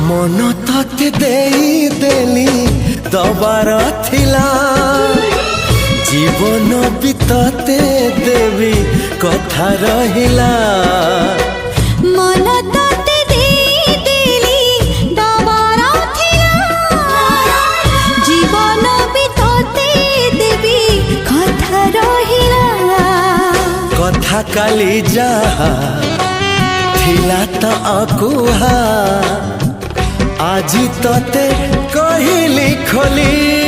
मन तते देली दबार थिला जीवन भी तते देवी कथा रहिला मन तते देली दबार थिला जीवन भी तते देवी कथा रहिला कथा काली जहा थिला त अकुहा आजी तते कहिली खोली